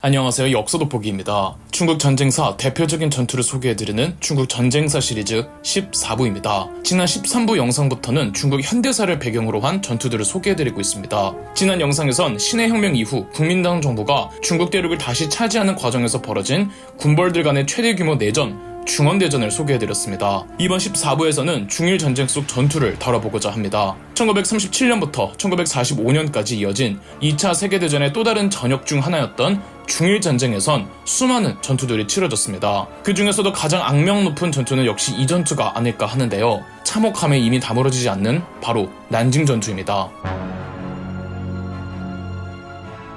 안녕하세요. 역사 돋보기입니다. 중국 전쟁사 대표적인 전투를 소개해드리는 중국 전쟁사 시리즈 14부입니다. 지난 13부 영상부터는 중국 현대사를 배경으로 한 전투들을 소개해드리고 있습니다. 지난 영상에선 신해 혁명 이후 국민당 정부가 중국 대륙을 다시 차지하는 과정에서 벌어진 군벌들 간의 최대 규모 내전, 중원대전을 소개해드렸습니다. 이번 14부에서는 중일 전쟁 속 전투를 다뤄보고자 합니다. 1937년부터 1945년까지 이어진 2차 세계대전의 또 다른 전역 중 하나였던 중일 전쟁에선 수많은 전투들이 치러졌습니다. 그 중에서도 가장 악명 높은 전투는 역시 이 전투가 아닐까 하는데요. 참혹함에 이미 다물어지지 않는 바로 난징 전투입니다.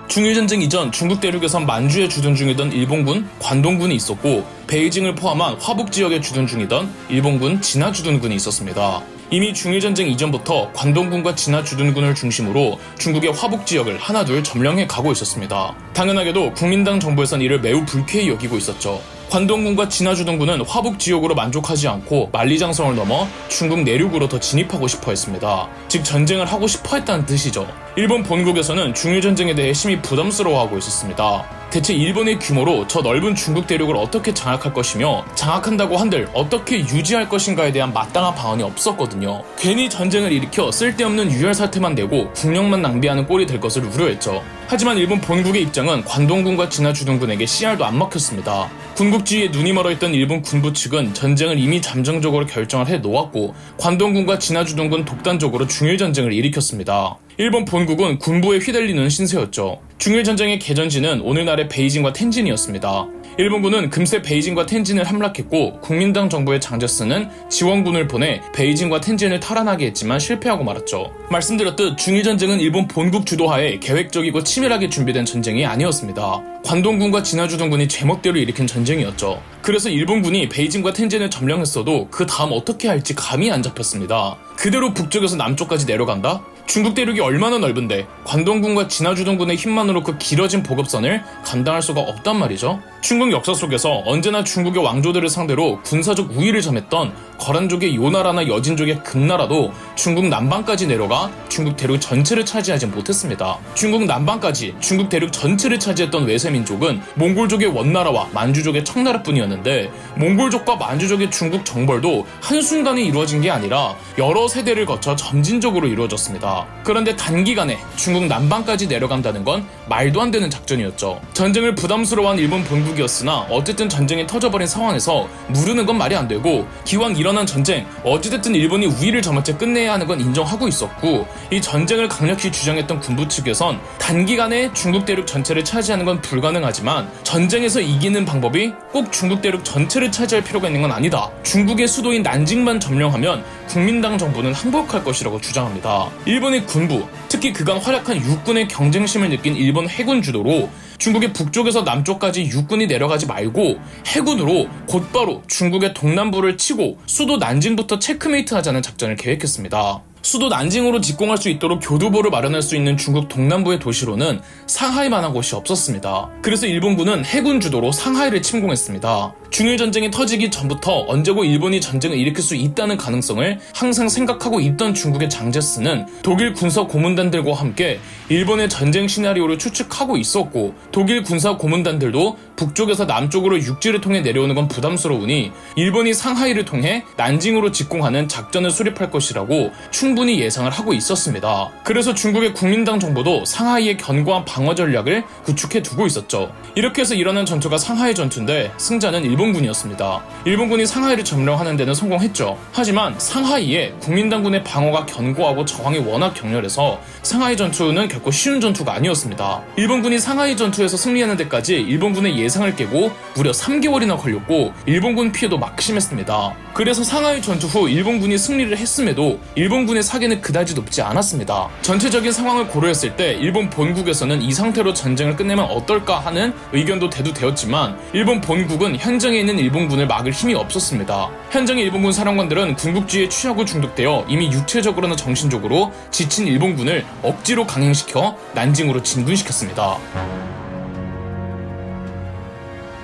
중일전쟁 이전 중국 대륙에선 만주에 주둔 중이던 일본군 관동군이 있었고, 베이징을 포함한 화북 지역에 주둔 중이던 일본군 진화주둔군이 있었습니다. 이미 중일전쟁 이전부터 관동군과 진화주둔군을 중심으로 중국의 화북 지역을 하나둘 점령해 가고 있었습니다. 당연하게도 국민당 정부에선 이를 매우 불쾌히 여기고 있었죠. 관동군과 진화주둔군은 화북 지역으로 만족하지 않고 만리장성을 넘어 중국 내륙으로 더 진입하고 싶어 했습니다. 즉 전쟁을 하고 싶어 했다는 뜻이죠. 일본 본국에서는 중일전쟁에 대해 심히 부담스러워하고 있었습니다. 대체 일본의 규모로 저 넓은 중국 대륙을 어떻게 장악할 것이며, 장악한다고 한들 어떻게 유지할 것인가에 대한 마땅한 방안이 없었거든요. 괜히 전쟁을 일으켜 쓸데없는 유혈사태만 내고 국력만 낭비하는 꼴이 될 것을 우려했죠. 하지만 일본 본국의 입장은 관동군과 진화주둔군에게 씨알도 안 먹혔습니다. 군국주의에 눈이 멀어있던 일본 군부 측은 전쟁을 이미 잠정적으로 결정을 해놓았고, 관동군과 진화주둔군 독단적으로 중일전쟁을 일으켰습니다. 일본 본국은 군부에 휘둘리는 신세였죠. 중일전쟁의 개전지는 오늘날의 베이징과 텐진이었습니다. 일본군은 금세 베이징과 텐진을 함락했고, 국민당 정부의 장제스는 지원군을 보내 베이징과 텐진을 탈환하게 했지만 실패하고 말았죠. 말씀드렸듯 중일전쟁은 일본 본국 주도하에 계획적이고 치밀하게 준비된 전쟁이 아니었습니다. 관동군과 진화주둔군이 제멋대로 일으킨 전쟁이었죠. 그래서 일본군이 베이징과 텐진을 점령했어도 그 다음 어떻게 할지 감이 안 잡혔습니다. 그대로 북쪽에서 남쪽까지 내려간다? 중국 대륙이 얼마나 넓은데 관동군과 진화주둔군의 힘만으로 그 길어진 보급선을 감당할 수가 없단 말이죠. 중국 역사 속에서 언제나 중국의 왕조들을 상대로 군사적 우위를 점했던 거란족의 요나라나 여진족의 금나라도 중국 남방까지 내려가 중국 대륙 전체를 차지하지 못했습니다. 중국 남방까지 중국 대륙 전체를 차지했던 외세민족은 몽골족의 원나라와 만주족의 청나라뿐이었는데, 몽골족과 만주족의 중국 정벌도 한순간에 이루어진 게 아니라 여러 세대를 거쳐 점진적으로 이루어졌습니다. 그런데 단기간에 중국 남방까지 내려간다는 건 말도 안 되는 작전이었죠. 전쟁을 부담스러워한 일본 본국이었으나 어쨌든 전쟁이 터져버린 상황에서 무르는 건 말이 안 되고, 기왕 일어난 전쟁 어찌됐든 일본이 우위를 점한 채 끝내야 하는 건 인정하고 있었고, 이 전쟁을 강력히 주장했던 군부 측에선 단기간에 중국 대륙 전체를 차지하는 건 불가능하지만 전쟁에서 이기는 방법이 꼭 중국 대륙 전체를 차지할 필요가 있는 건 아니다. 중국의 수도인 난징만 점령하면 국민당 정부는 항복할 것이라고 주장합니다. 일본의 군부, 특히 그간 활약한 육군의 경쟁심을 느낀 일본 해군 주도로 중국의 북쪽에서 남쪽까지 육군이 내려가지 말고 해군으로 곧바로 중국의 동남부를 치고 수도 난징부터 체크메이트하자는 작전을 계획했습니다. 수도 난징으로 직공할 수 있도록 교두보를 마련할 수 있는 중국 동남부의 도시로는 상하이만한 곳이 없었습니다. 그래서 일본군은 해군 주도로 상하이를 침공했습니다. 중일전쟁이 터지기 전부터 언제고 일본이 전쟁을 일으킬 수 있다는 가능성을 항상 생각하고 있던 중국의 장제스는 독일 군사 고문단들과 함께 일본의 전쟁 시나리오를 추측하고 있었고, 독일 군사 고문단들도 북쪽에서 남쪽으로 육지를 통해 내려오는 건 부담스러우니 일본이 상하이를 통해 난징으로 직공하는 작전을 수립할 것이라고 충분히 예상을 하고 있었습니다. 그래서 중국의 국민당 정부도 상하이의 견고한 방어 전략을 구축해 두고 있었죠. 이렇게 해서 일어난 전투가 상하이 전투인데 승자는 일본군이었습니다. 일본군이 상하이를 점령하는 데는 성공했죠. 하지만 상하이에 국민당군의 방어가 견고하고 저항이 워낙 격렬해서 상하이 전투는 결코 쉬운 전투가 아니었습니다. 일본군이 상하이 전투에서 승리하는 데까지 일본군의 예상을 깨고 무려 3개월이나 걸렸고, 일본군 피해도 막심했습니다. 그래서 상하이 전투 후 일본군이 승리를 했음에도 일본군의 사기는 그다지 높지 않았습니다. 전체적인 상황을 고려했을 때 일본 본국에서는 이 상태로 전쟁을 끝내면 어떨까 하는 의견도 대두되었지만, 일본 본국은 현장에 있는 일본군을 막을 힘이 없었습니다. 현장의 일본군 사령관들은 군국주의에 취하고 중독되어 이미 육체적으로나 정신적으로 지친 일본군을 억지로 강행시켜 난징으로 진군시켰습니다.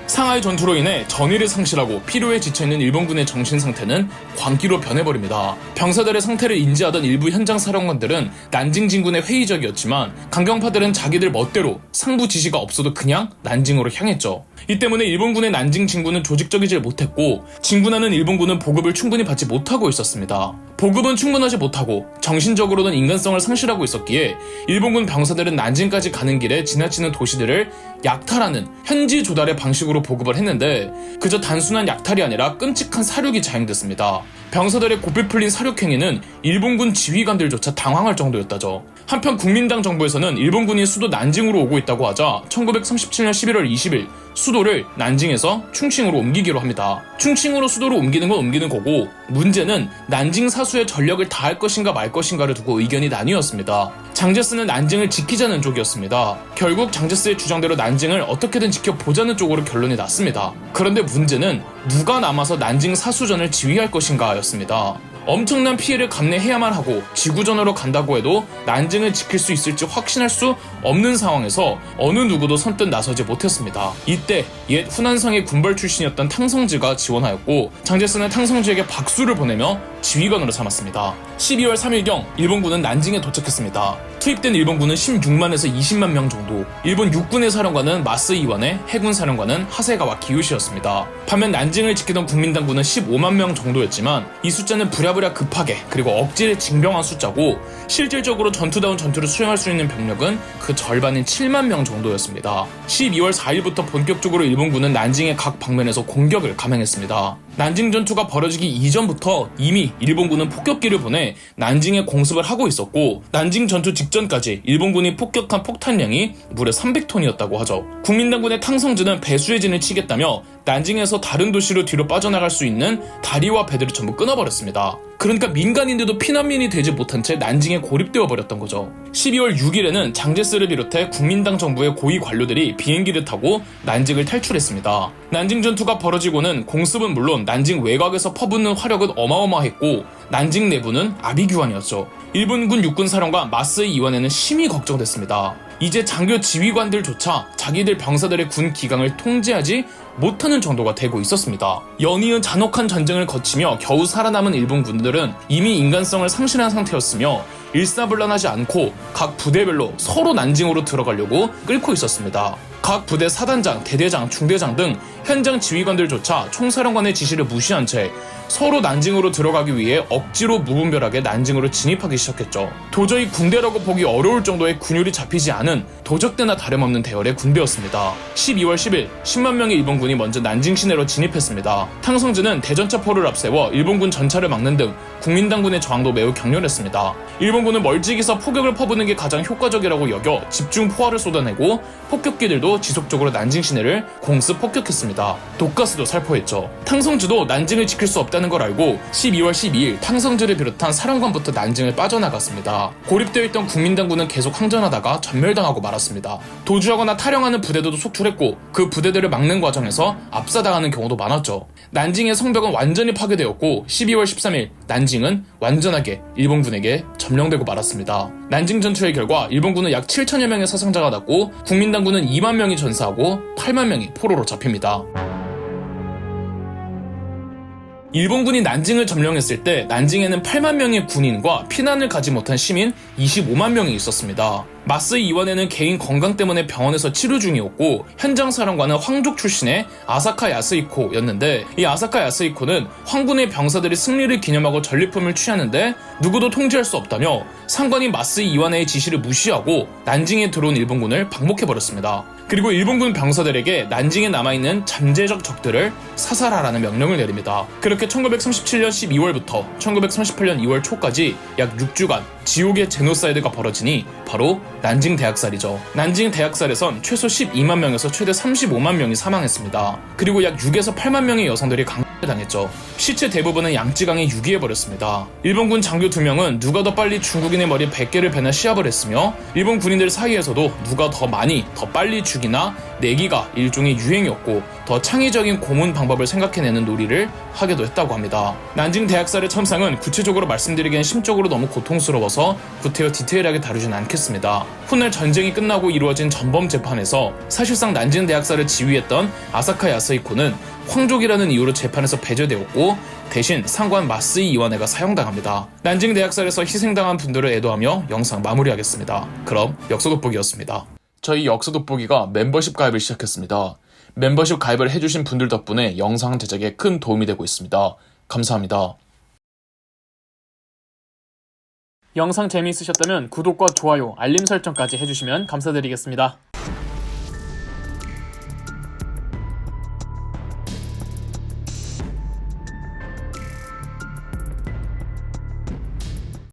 상하이 전투로 인해 전의를 상실하고 피로에 지쳐있는 일본군의 정신 상태는 광기로 변해버립니다. 병사들의 상태를 인지하던 일부 현장 사령관들은 난징 진군에 회의적이었지만 강경파들은 자기들 멋대로 상부 지시가 없어도 그냥 난징으로 향했죠. 이 때문에 일본군의 난징 진군은 조직적이질 못했고 진군하는 일본군은 보급을 충분히 받지 못하고 있었습니다. 보급은 충분하지 못하고 정신적으로는 인간성을 상실하고 있었기에 일본군 병사들은 난징까지 가는 길에 지나치는 도시들을 약탈하는 현지 조달의 방식으로 보급을 했는데 그저 단순한 약탈이 아니라 끔찍한 사륙이 자행됐습니다. 병사들의 고삐 풀린 사륙행위는 일본군 지휘관들조차 당황할 정도였다죠. 한편 국민당 정부에서는 일본군이 수도 난징으로 오고 있다고 하자 1937년 11월 20일 수도를 난징에서 충칭으로 옮기기로 합니다. 충칭으로 수도를 옮기는 건 옮기는 거고 문제는 난징 사수의 전력을 다할 것인가 말 것인가를 두고 의견이 나뉘었습니다. 장제스는 난징을 지키자는 쪽이었습니다. 결국 장제스의 주장대로 난징을 어떻게든 지켜보자는 쪽으로 결론이 났습니다. 그런데 문제는 누가 남아서 난징 사수전을 지휘할 것인가 였습니다. 엄청난 피해를 감내해야만 하고 지구전으로 간다고 해도 난징을 지킬 수 있을지 확신할 수 없는 상황에서 어느 누구도 선뜻 나서지 못했습니다. 이때 옛 후난성의 군벌 출신이었던 탕성지가 지원하였고 장제스는 탕성지에게 박수를 보내며 지휘관으로 삼았습니다. 12월 3일경 일본군은 난징에 도착했습니다. 투입된 일본군은 16만에서 20만 명 정도, 일본 육군의 사령관은 마스 이완에, 해군 사령관은 하세가와 기요시였습니다. 반면 난징을 지키던 국민당군은 15만 명 정도였지만 이 숫자는 부랴부랴 급하게 그리고 억지로 징병한 숫자고 실질적으로 전투다운 전투를 수행할 수 있는 병력은 그 절반인 7만 명 정도였습니다. 12월 4일부터 본격적으로 일본군은 난징의 각 방면에서 공격을 감행했습니다. 난징 전투가 벌어지기 이전부터 이미 일본군은 폭격기를 보내 난징에 공습을 하고 있었고 난징 전투 직전까지 일본군이 폭격한 폭탄량이 무려 300톤이었다고 하죠. 국민당군의 탕성즈는 배수의 진을 치겠다며 난징에서 다른 도시로 뒤로 빠져나갈 수 있는 다리와 배들을 전부 끊어버렸습니다. 그러니까 민간인들도 피난민이 되지 못한 채 난징에 고립되어 버렸던 거죠. 12월 6일에는 장제스를 비롯해 국민당 정부의 고위 관료들이 비행기를 타고 난징을 탈출했습니다. 난징 전투가 벌어지고는 공습은 물론 난징 외곽에서 퍼붓는 화력은 어마어마했고 난징 내부는 아비규환이었죠. 일본군 육군 사령관 마스의 이완에는 심히 걱정됐습니다. 이제 장교 지휘관들조차 자기들 병사들의 군 기강을 통제하지 못하는 정도가 되고 있었습니다. 연이은 잔혹한 전쟁을 거치며 겨우 살아남은 일본군들은 이미 인간성을 상실한 상태였으며 일사불란하지 않고 각 부대별로 서로 난징으로 들어가려고 끌고 있었습니다. 각 부대 사단장, 대대장, 중대장 등 현장 지휘관들조차 총사령관의 지시를 무시한 채 서로 난징으로 들어가기 위해 억지로 무분별하게 난징으로 진입하기 시작했죠. 도저히 군대라고 보기 어려울 정도의 군율이 잡히지 않은 도적대나 다름없는 대열의 군대였습니다. 12월 10일 10만 명의 일본군이 먼저 난징 시내로 진입했습니다. 탕성즈는 대전차포를 앞세워 일본군 전차를 막는 등 국민당군의 저항도 매우 격렬했습니다. 일본군은 멀찍이서 포격을 퍼부는 게 가장 효과적이라고 여겨 집중 포화를 쏟아내고 폭격기들도 지속적으로 난징 시내를 공습 폭격했습니다. 독가스도 살포했죠. 탕성즈도 난징을 지킬 수 없다는 걸 알고 12월 12일 탕성즈를 비롯한 사령관부터 난징을 빠져나갔습니다. 고립되어 있던 국민당군은 계속 항전하다가 전멸당하고 말았습니다. 도주하거나 탈영하는 부대들도 속출했고 그 부대들을 막는 과정에서 압사당하는 경우도 많았죠. 난징의 성벽은 완전히 파괴되었고 12월 13일 난징은 완전하게 일본군에게 점령되고 말았습니다. 난징 전투의 결과 일본군은 약 7천여 명의 사상자가 났고 국민당군은 2만 명이 전사하고 8만 명이 포로로 잡힙니다. 일본군이 난징을 점령했을 때 난징에는 8만 명의 군인과 피난을 가지 못한 시민 25만 명이 있었습니다. 마스 이완에는 개인 건강 때문에 병원에서 치료 중이었고 현장 사령관은 황족 출신의 아사카 야스히코였는데 이 아사카 야스히코는 황군의 병사들이 승리를 기념하고 전리품을 취하는데 누구도 통제할 수 없다며 상관인 마스 이완의 지시를 무시하고 난징에 들어온 일본군을 방목해버렸습니다. 그리고 일본군 병사들에게 난징에 남아있는 잠재적 적들을 사살하라는 명령을 내립니다. 그렇게 1937년 12월부터 1938년 2월 초까지 약 6주간 지옥의 제노사이드가 벌어지니 바로 난징 대학살이죠. 난징 대학살에선 최소 12만 명에서 최대 35만 명이 사망했습니다. 그리고 약 6에서 8만 명의 여성들이 강간당했죠. 시체 대부분은 양쯔강에 유기해버렸습니다. 일본군 장교 2명은 누가 더 빨리 중국인의 머리 100개를 베나 시합을 했으며 일본 군인들 사이에서도 누가 더 많이 더 빨리 죽이나 내기가 일종의 유행이었고 더 창의적인 고문 방법을 생각해내는 놀이를 하기도 했다고 합니다. 난징 대학살의 참상은 구체적으로 말씀드리기엔 심적으로 너무 고통스러워서 구태여 디테일하게 다루진 않겠습니다. 훗날 전쟁이 끝나고 이루어진 전범 재판에서 사실상 난징 대학살을 지휘했던 아사카 야스히코는 황족이라는 이유로 재판에서 배제되었고 대신 상관 마스이 이와네가 사형당합니다. 난징 대학살에서 희생당한 분들을 애도하며 영상 마무리하겠습니다. 그럼 역사돋보기였습니다. 저희 역사돋보기가 멤버십 가입을 시작했습니다. 멤버십 가입을 해주신 분들 덕분에 영상 제작에 큰 도움이 되고 있습니다. 감사합니다. 영상 재미있으셨다면 구독과 좋아요, 알림 설정까지 해주시면 감사드리겠습니다.